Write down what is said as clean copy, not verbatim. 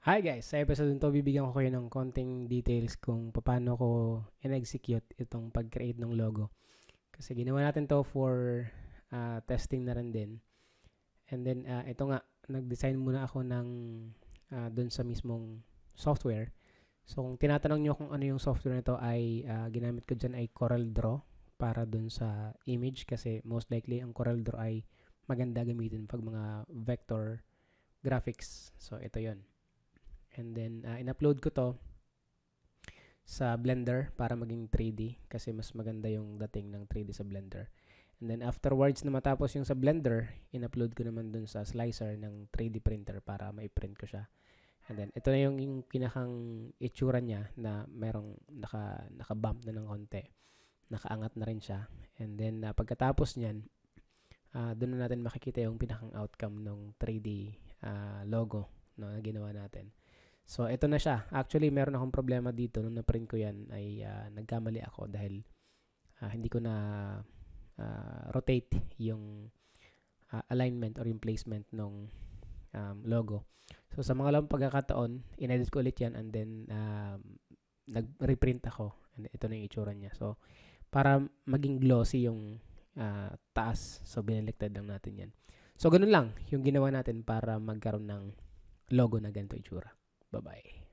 Hi guys! Sa episode nito, bibigyan ko kayo ng konting details kung paano ko in-execute itong pag-create ng logo. Kasi ginawa natin to for testing na rin din. And then, ito nga, nag-design muna ako ng dun sa mismong software. So, kung tinatanong nyo kung ano yung software nito ay ginamit ko dyan ay CorelDRAW para dun sa image kasi most likely ang CorelDRAW ay maganda gamitin pag mga vector graphics. So, ito yon. And then, in-upload ko to sa Blender para maging 3D kasi mas maganda yung dating ng 3D sa Blender. And then, afterwards na matapos yung sa Blender, in-upload ko naman dun sa Slicer ng 3D printer para ma-print ko siya. And then, ito na yung pinakang itsura niya na merong naka-bump na ng konti. Nakaangat na rin siya. And then, pagkatapos niyan, doon na natin makikita yung pinakang outcome ng 3D logo na ginawa natin. So, ito na siya. Actually, meron akong problema dito. Nung na-print ko yan, ay nagkamali ako dahil hindi ko na rotate yung alignment or yung placement ng logo. So, sa mga lang pagkakataon, inedit ko ulit yan and then nag-reprint ako. And ito na yung itsura niya. So, para maging glossy yung taas. So, binaliktad lang natin yan. So, ganun lang yung ginawa natin para magkaroon ng logo na ganito itsura. Bye-bye.